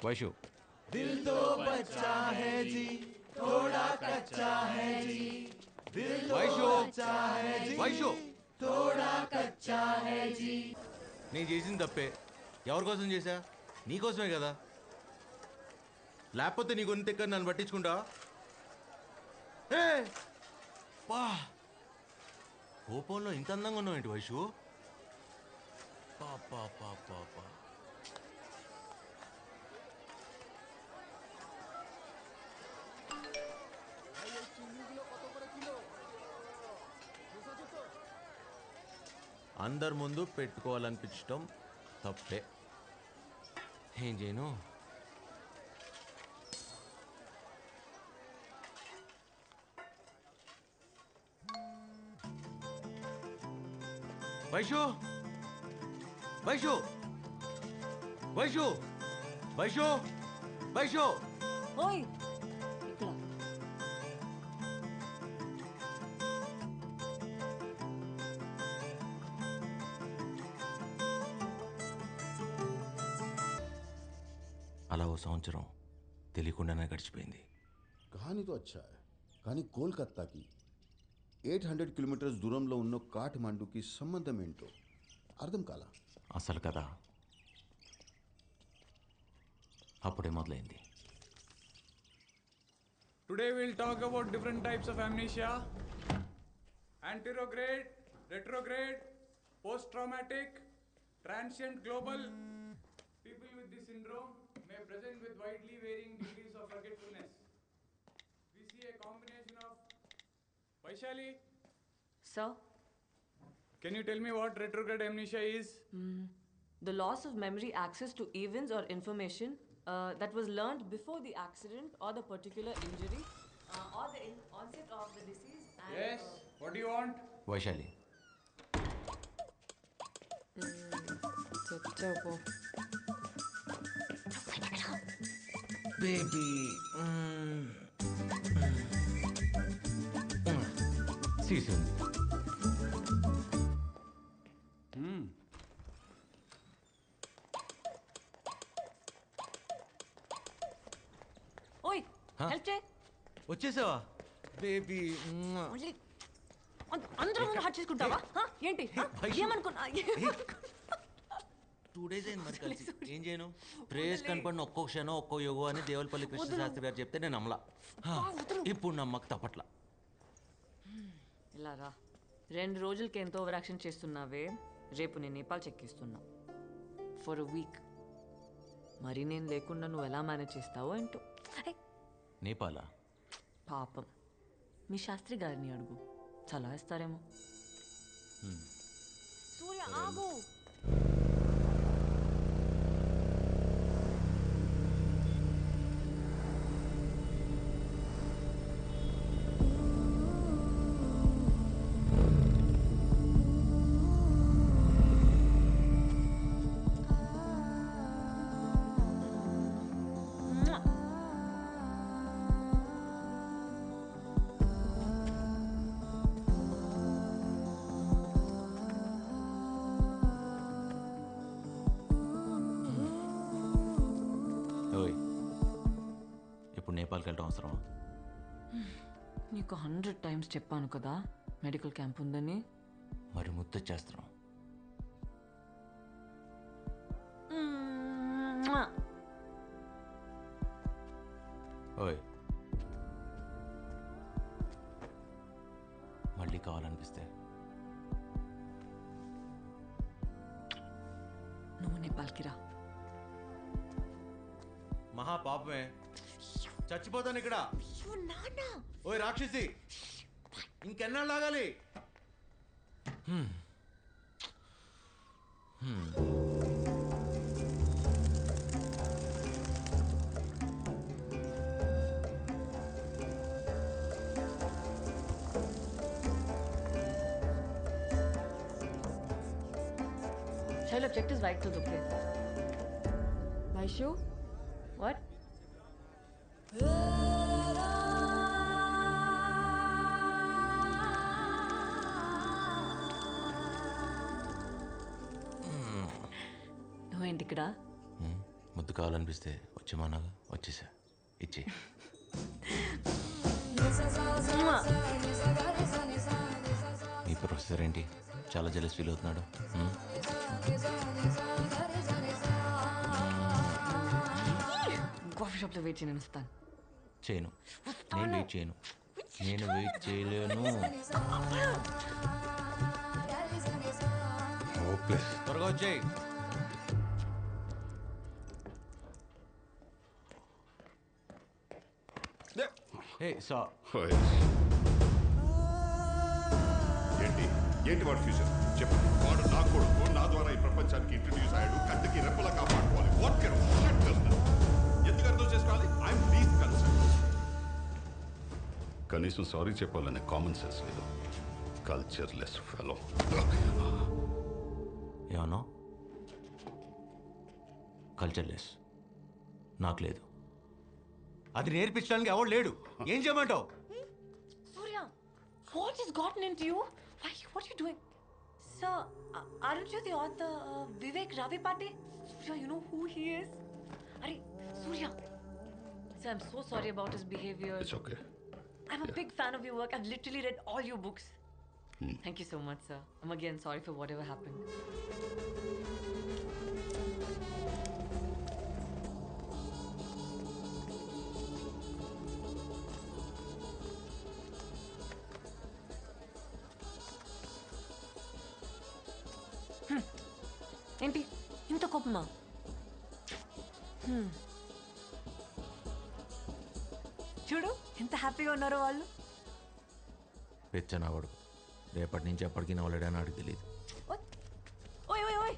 వైషు दिल तो बच्चा है जी थोड़ा कच्चा है जी दिल तो వైషు बच्चा है जी వైషు थोड़ा कच्चा है जी నేను చేసింది తప్పే. ఎవరి కోసం చేశా? నీకోసమే కదా. లేకపోతే నీ గొంతు ఎక్కడ నన్ను పట్టించుకుంటా? ఏ పా కోపంలో ఇంత అందంగా ఉన్నావు ఏంటి వైషు? పా పా పా పా పా అందరి ముందు పెట్టుకోవాలనిపించటం తప్పే. ఏం చేయను? వైషు వైషు వైషు వైషు వైషు ఓయ్ ఇక్కడ అలా ఓ సంవత్సరం తెలియకుండానే గడిచిపోయింది. कहानी तो अच्छा है కానీ కోల్కతాకి 800 కిలోమీటర్స్ దూరంలో ఉన్న కాఠ్మండూకి సంబంధం ఏంటో అర్థం కాలా. అసలు కదా అప్పుడే మొదలైంది. Today we'll talk about different types of amnesia. Anterograde, retrograde, post-traumatic, transient global. People with this syndrome may present with widely varying degrees of forgetfulness. We see a combination of... Vaishali, Sir, can you tell me what retrograde amnesia is? the loss of memory access to events or information that was learned before the accident or the particular injury or the onset of the disease and Yes, what do you want? Vaishali baby season ఓయ్ help చేయి వచ్చేసావా baby? మళ్ళీ అందరూ ముందు hot చేసుకుంటావా ఏంటి వైషు. ఏమనుకున్నా 2 days అయింది మరి కలిసి. ఏం చేయను? ప్రేస్ కనపడిన ఒక్కో క్షణం ఒక్కో యోగో అని దేవులపల్లి కృష్ణశాస్త్రి గారు చెప్తే నేను నమ్మలా. ఇప్పుడు నమ్మక తప్పట్లా. ఇలా రా 2 రోజులకి ఎంతో ఓవరాక్షన్ చేస్తున్నావే. రేపు నేను నేపాల్ చెక్కిస్తున్నా ఫర్ అ వీక్. మరి నేను లేకుండా నువ్వు ఎలా మేనేజ్ చేస్తావో ఏంటో. నేపాలా? పాపం మీ శాస్త్రి గారిని అడుగు, చాలా ఇస్తారేమో. సూర్య ఆగు. ఓయ్ ఇప్పుడు నేపాల్కి వెళ్ళడం అవసరమా? నీకు 100 times చెప్పాను కదా మెడికల్ క్యాంప్ ఉందని. మరి ముద్దొచ్చేస్తున్నాం. ఓయ్ మళ్ళీ కావాలనిపిస్తే నువ్వు నేపాల్కి రా. మహా పాపమే, చచ్చిపోతాను ఇక్కడ. నాన్న ఓయ్ రాక్షసి, ఇంకెన్నాళ్ళు ఆగాలి? Shall object his vitals, okay? Vaishu? What? నువ్వేంటి ఇక్కడ? ముద్దు కావాలనిపిస్తే వచ్చేమన్నాగా వచ్చేసా ఇచ్చే. మీ ప్రొఫెసర్ ఏంటి చాలా జెలస్ ఫీల్ అవుతున్నాడు? కాఫీ షాప్లో వెయిట్ చేయను, వస్తాను. చేయను, నేను వెయిట్ చేయను, నేను వెయిట్ చేయలేను. త్వరగా వచ్చేయి. ఏంటి వాడు ఫ్యూచర్ చెప్పు. వాడు నా కొడుకు, నా ద్వారా ఈ ప్రపంచానికి ఇంట్రడ్యూస్ అయ్యాడు. కంటికి రెప్పలా కాపాడుకోవాలి. వాట్ కెన్ ఎందుకు అర్థం చేసుకోవాలి? I'm least concern. కనీసం సారీ చెప్పాలనే కామన్ సెన్స్ లేదు. Cultureless fellow. ఏమన్నా కల్చర్లెస్? నాకు లేదు. అది నేర్పించడానికి ఎవడు లేడు. ఏం చేయమంటావు? Surya, what has gotten into you? What are you doing? Sir, aren't you the author Vivek Ravi Pate? Surya, you know who he is? Arey, Surya. Sir, I'm so sorry about his behavior. It's okay. I'm a big fan of your work. I've literally read all your books. Thank you so much, sir. I'm again sorry for whatever happened. ఏంటి ఇంత కోపమా? చూడు ఎంత హ్యాపీగా ఉన్నారో వాళ్ళు. పెచ్చనా కొడుకు, రేపటి నుంచి ఎప్పటికీ నవ్వలేడని అడిగి తెలియదు. ఓయ్ ఓయ్ ఓయ్,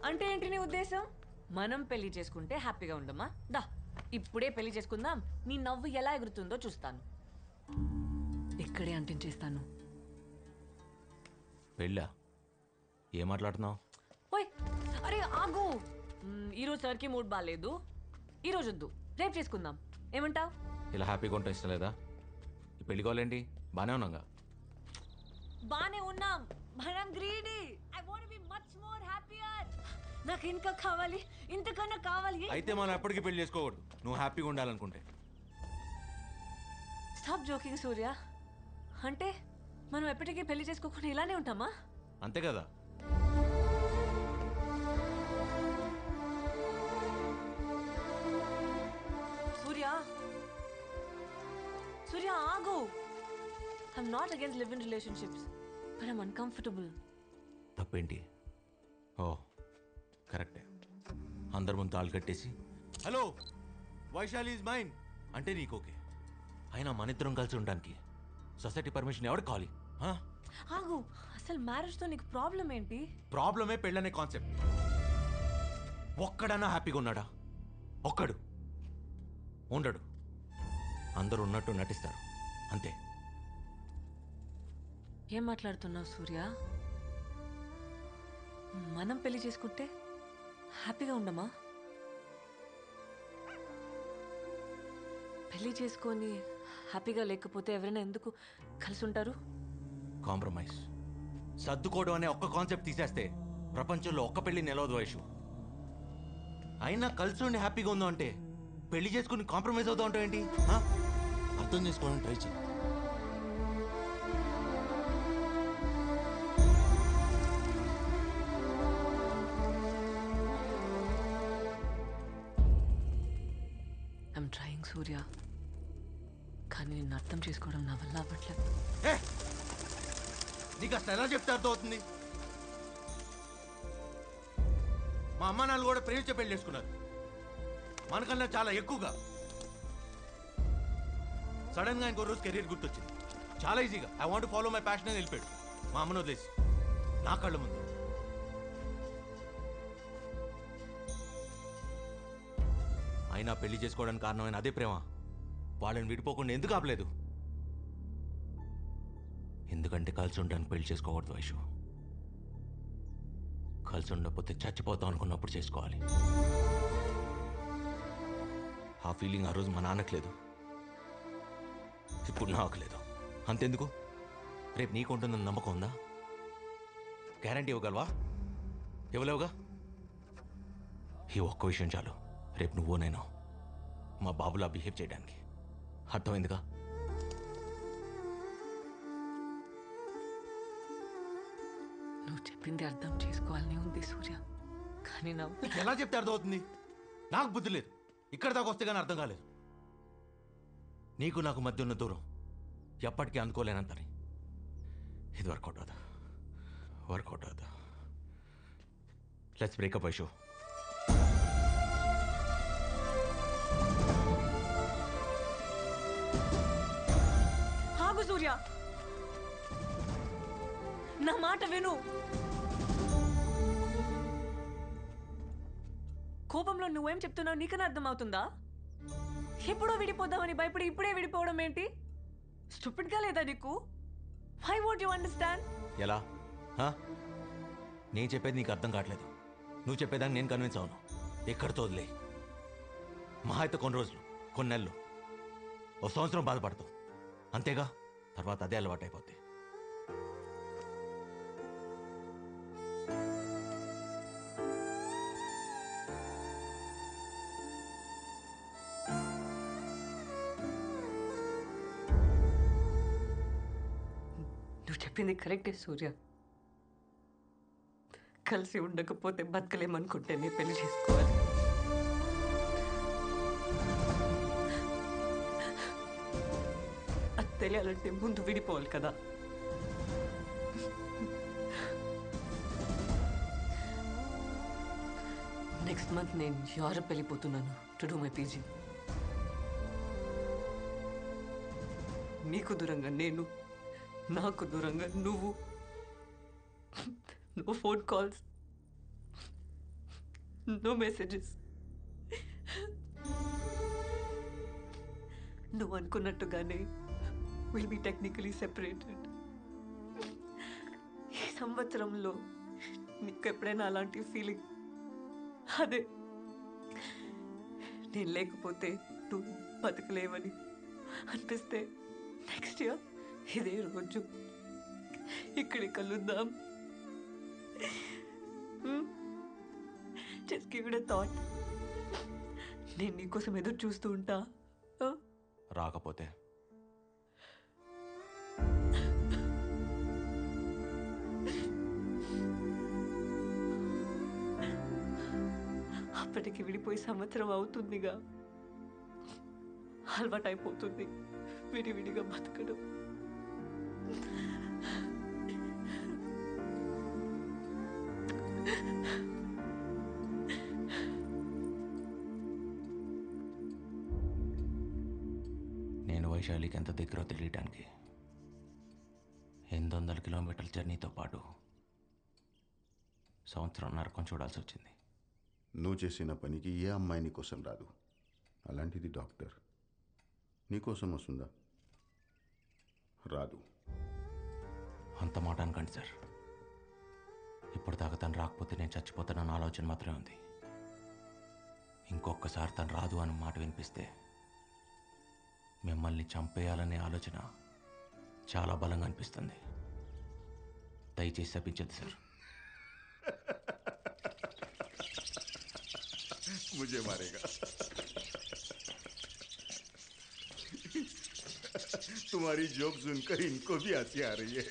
అంటే ఏంటి నీ ఉద్దేశం? మనం పెళ్లి చేసుకుంటే హ్యాపీగా ఉండమా? దా ఇప్పుడే పెళ్లి చేసుకుందాం, నీ నవ్వు ఎలా ఎగురుతుందో చూస్తాను. ఇక్కడే అంటించేస్తాను. పెళ్ళా? ఏం మాట్లాడుతున్నావు? ఓయ్ అరే ఆగు. ఈరోజు సార్కి మూడ్ బాగాలేదు, ఈరోజు వద్దు, రేపు చేసుకుందాం. ఏమంటావ్? ఇలా హ్యాపీగా ఉంటా ఇష్టం లేదా? ఈ పెళ్లి కావాలేంటి? బాగానే ఉన్నాగా. బానే ఉన్నాం, మనం greedy. I want be much more happier. నాకు ఇంకా కావాలి, ఇంతకన్నా కావాలి. అయితే మనం ఎప్పటికీ పెళ్లి చేసుకోకూడదు, నువ్వు హ్యాపీగా ఉండాలనుకుంటే. స్టాప్ జోకింగ్ సూర్య. అంటే మనం ఎప్పటికీ పెళ్లి చేసుకోకుండా ఇలానే ఉంటామా? అంతే కదా. సూర్య, సూర్య ఆగు. I'm not against live in relationships, but I'm uncomfortable. తప్పేంటి? ఓ కరెక్టే. అందరి ముందు తాళ్ళు కట్టేసి హలో వైశాలి ఈజ్ మైన్ అంటే నీకు ఓకే. అయినా మన ఇద్దరం కలిసి ఉండడానికి సొసైటీ పర్మిషన్ ఎవరికి కావాలి? ఆగు, అసలు మ్యారేజ్తో నీకు ప్రాబ్లం ఏంటి? ప్రాబ్లమే పెళ్ళనే కాన్సెప్ట్. ఒక్కడన్నా హ్యాపీగా ఉన్నాడా? ఒక్కడు ఉండడు. అందరూ ఉన్నట్టు నటిస్తారు అంతే. ఏం మాట్లాడుతున్నావు సూర్య? మనం పెళ్లి చేసుకుంటే హ్యాపీగా ఉండమా? పెళ్లి చేసుకొని హ్యాపీగా లేకపోతే ఎవరైనా ఎందుకు కలిసి ఉంటారు? కాంప్రమైజ్, సర్దుకోవడం అనే ఒక్క కాన్సెప్ట్ తీసేస్తే ప్రపంచంలో ఒక్క పెళ్లి నిలవదు వయసు. అయినా కలిసి ఉండి హ్యాపీగా ఉందాం అంటే పెళ్లి చేసుకుని కాంప్రమైజ్ అవుతా ఉంటావు ఏంటి? అర్థం చేసుకోవడానికి ట్రై చేయి. ఐఎమ్ ట్రయింగ్ సూర్య, కానీ నిన్ను అర్థం చేసుకోవడం నా వల్ల అవ్వట్లేదు. నీకు అసలు ఎలా చెప్తే అర్థం అవుతుంది? మా అమ్మ నాన్న కూడా ప్రేమించే పెళ్లి చేసుకున్నారు, మనకన్నా చాలా ఎక్కువగా. సడన్ గా ఇంకో రోజు కెరీర్ గుర్తొచ్చింది. చాలా ఈజీగా I want follow my passion అని వెళ్ళిపోయాడు మా అమ్మను వదిలేసి నా కళ్ళ ముందు. అయినా పెళ్లి చేసుకోవడానికి కారణమైన అదే ప్రేమ వాళ్ళని విడిపోకుండా ఎందుకు ఆపలేదు? ఎందుకంటే కలిసి ఉండడానికి పెళ్లి చేసుకోకూడదు వైషు. కలిసి ఉండకపోతే చచ్చిపోతాం అనుకున్నప్పుడు చేసుకోవాలి. ఆ ఫీలింగ్ ఆ రోజు మా నాన్నకు లేదు, ఇప్పుడు నాకు లేదు. అంతెందుకు, రేపు నీకు ఉంటుందని నమ్మకం ఉందా? గ్యారంటీ ఇవ్వగలవా? ఇవ్వలేవుగా. ఈ ఒక్క విషయం చాలు, రేపు నువ్వు నేను మా బాబులా బిహేవ్ చేయడానికి. అర్థమైందిగా? నువ్వు చెప్పింది అర్థం చేసుకోవాలని ఉంది సూర్య, కానీ నా ఎలా చెప్తే అర్థమవుతుంది? నాకు బుద్ధి లేదు. ఇక్కడ దాకా వస్తే కానీ అర్థం కాలేదు. నీకు నాకు మధ్య ఉన్న దూరం ఎప్పటికీ అందుకోలేనంతని. ఇది వర్కౌట్ అవుదా? వర్కౌట్ అవుదా? Let's break up Aishu. ఆగు సూర్య, నా మాట విను. కోపంలో నువ్వేం చెప్తున్నావు నీకన్నా అర్థమవుతుందా? ఎప్పుడో విడిపోదామని భయపడి ఇప్పుడే విడిపోవడం ఏంటి? స్టూపిడ్గా లేదా నీకు? Why won't you understand? ఎలా? హా? నేను చెప్పేది నీకు అర్థం కావట్లేదు. నువ్వు చెప్పేదాన్ని నేను కన్విన్స్ అవును. ఎక్కడితో వదిలే. మహా అయితే కొన్ని రోజులు, కొన్ని నెలలు, ఓ సంవత్సరం బాధపడతావు అంతేగా. తర్వాత అదే అలవాటు అయిపోద్ది. నువ్వు చెప్పింది కరెక్టే సూర్య. కలిసి ఉండకపోతే బతకలేమనుకుంటే నీ పెళ్లి చేసుకోవాలి. అది తెలియాలంటే ముందు విడిపోవాలి కదా. నెక్స్ట్ మంత్ నేను యూరప్ వెళ్ళిపోతున్నాను టు డూ మై పీజీ. నీకు దూరంగా నేను, నాకు దూరంగా నువ్వు. No phone calls, no messages. నువ్వు అనుకున్నట్టుగానే విల్ బి టెక్నికలీ సెపరేటెడ్. ఈ సంవత్సరంలో నీకు ఎప్పుడైనా అలాంటి ఫీలింగ్, అదే నేను లేకపోతే నువ్వు బతకలేవని అనిపిస్తే నెక్స్ట్ ఇయర్ ఇదే రోజు ఇక్కడి కలుద్దాం. Just give it a thought. నేను నీకోసం ఎదురు చూస్తూ ఉంటా. రాకపోతే అప్పటికి విడిపోయి సంవత్సరం అవుతుందిగా. అలవాటైపోతుంది విడివిడిగా బతకడం. నేను వైశాలికి ఎంత దగ్గర తెలియటానికి 800 కిలోమీటర్ల జర్నీతో పాటు సంవత్సరం నరకం చూడాల్సి వచ్చింది. నువ్వు చేసిన పనికి ఏ అమ్మాయి నీకోసం రాదు. అలాంటిది డాక్టర్ నీకోసం వస్తుందా? రాదు. అంత మాట అనకండి సార్. ఇప్పుడు దాకా తను రాకపోతే నేను చచ్చిపోతానన్న ఆలోచన మాత్రమే ఉంది. ఇంకొకసారి తను రాదు అని మాట వినిపిస్తే మిమ్మల్ని చంపేయాలనే ఆలోచన చాలా బలంగా అనిపిస్తుంది. దయచేసి శపించద్దు సార్. मुझे मारेगा. तुम्हारी जोक सुनकर इनको भी हंसी आ रही है.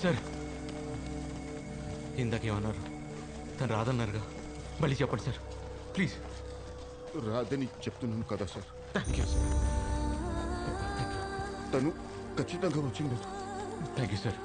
సార్ ఇందాకేమన్నారు? తను రాదన్నారుగా, మళ్ళీ చెప్పండి సార్ ప్లీజ్. రాదని చెప్తున్నాను కదా సార్. Thank you sir. తను ఖచ్చితంగా వచ్చిండదు. Thank you sir.